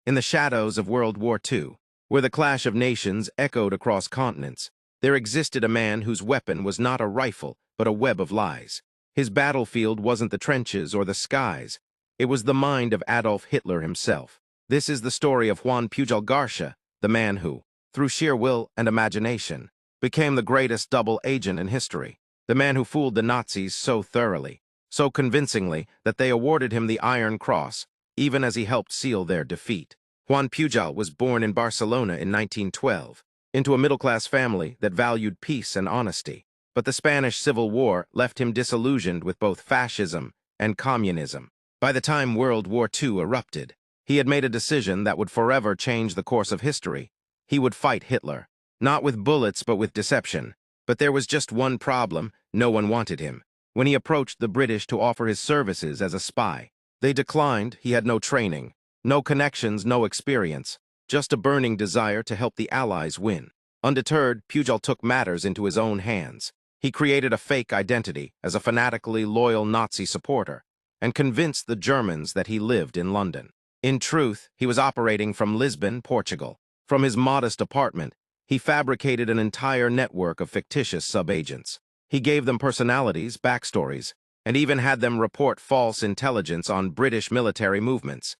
In the shadows of World War II, where the clash of nations echoed across continents, there existed a man whose weapon was not a rifle, but a web of lies. His battlefield wasn't the trenches or the skies. It was the mind of Adolf Hitler himself. This is the story of Juan Pujol García, the man who, through sheer will and imagination, became the greatest double agent in history. The man who fooled the Nazis so thoroughly, so convincingly that they awarded him the Iron Cross, even as he helped seal their defeat. Juan Pujol was born in Barcelona in 1912, into a middle-class family that valued peace and honesty. But the Spanish Civil War left him disillusioned with both fascism and communism. By the time World War II erupted, he had made a decision that would forever change the course of history. He would fight Hitler, not with bullets but with deception. But there was just one problem: no one wanted him. When he approached the British to offer his services as a spy, they declined. He had no training, no connections, no experience, just a burning desire to help the Allies win. Undeterred, Pujol took matters into his own hands. He created a fake identity as a fanatically loyal Nazi supporter and convinced the Germans that he lived in London. In truth, he was operating from Lisbon, Portugal. From his modest apartment, he fabricated an entire network of fictitious sub-agents. He gave them personalities, backstories, and even had them report false intelligence on British military movements.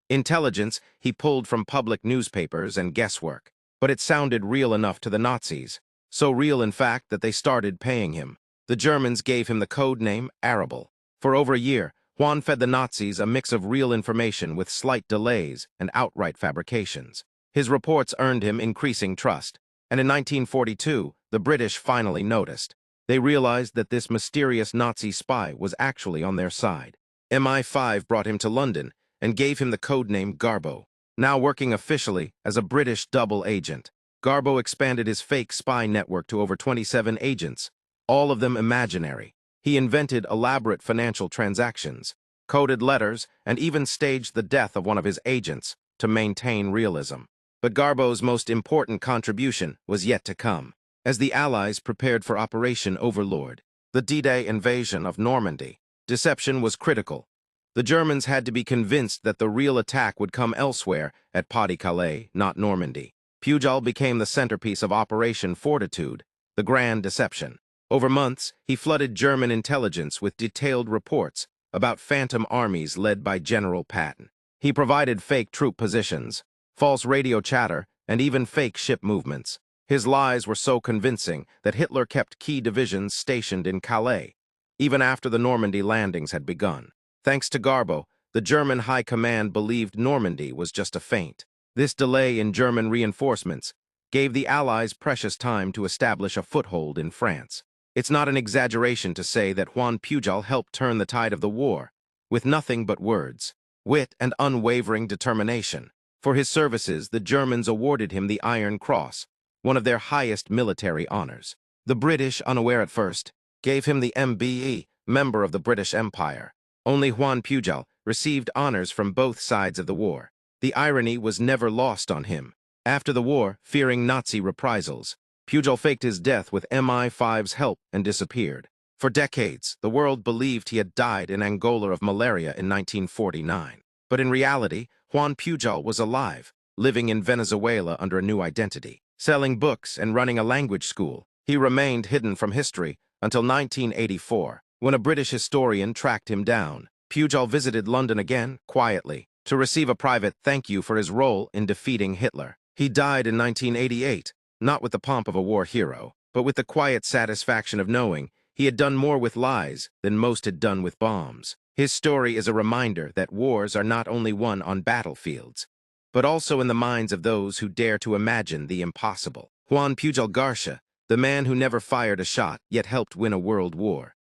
Intelligence he pulled from public newspapers and guesswork, but it sounded real enough to the Nazis. So real, in fact, that they started paying him. The Germans gave him the code name Arabel. For over a year, Juan fed the Nazis a mix of real information with slight delays and outright fabrications. His reports earned him increasing trust, and in 1942, the British finally noticed. They realized that this mysterious Nazi spy was actually on their side. MI5 brought him to London and gave him the code name Garbo. Now working officially as a British double agent, Garbo expanded his fake spy network to over 27 agents, all of them imaginary. He invented elaborate financial transactions, coded letters, and even staged the death of one of his agents to maintain realism. But Garbo's most important contribution was yet to come. As the Allies prepared for Operation Overlord, the D-Day invasion of Normandy, deception was critical. The Germans had to be convinced that the real attack would come elsewhere, at Pas-de-Calais, not Normandy. Pujol became the centerpiece of Operation Fortitude, the grand deception. Over months, he flooded German intelligence with detailed reports about phantom armies led by General Patton. He provided fake troop positions, false radio chatter, and even fake ship movements. His lies were so convincing that Hitler kept key divisions stationed in Calais, even after the Normandy landings had begun. Thanks to Garbo, the German high command believed Normandy was just a feint. This delay in German reinforcements gave the Allies precious time to establish a foothold in France. It's not an exaggeration to say that Juan Pujol helped turn the tide of the war, with nothing but words, wit, and unwavering determination. For his services, the Germans awarded him the Iron Cross, one of their highest military honors. The British, unaware at first, gave him the MBE, Member of the British Empire. Only Juan Pujol received honors from both sides of the war. The irony was never lost on him. After the war, fearing Nazi reprisals, Pujol faked his death with MI5's help and disappeared. For decades, the world believed he had died in Angola of malaria in 1949. But in reality, Juan Pujol was alive, living in Venezuela under a new identity, selling books and running a language school. He remained hidden from history until 1984, when a British historian tracked him down. Pujol visited London again, quietly, to receive a private thank you for his role in defeating Hitler. He died in 1988, not with the pomp of a war hero, but with the quiet satisfaction of knowing he had done more with lies than most had done with bombs. His story is a reminder that wars are not only won on battlefields, but also in the minds of those who dare to imagine the impossible. Juan Pujol García, the man who never fired a shot yet helped win a world war.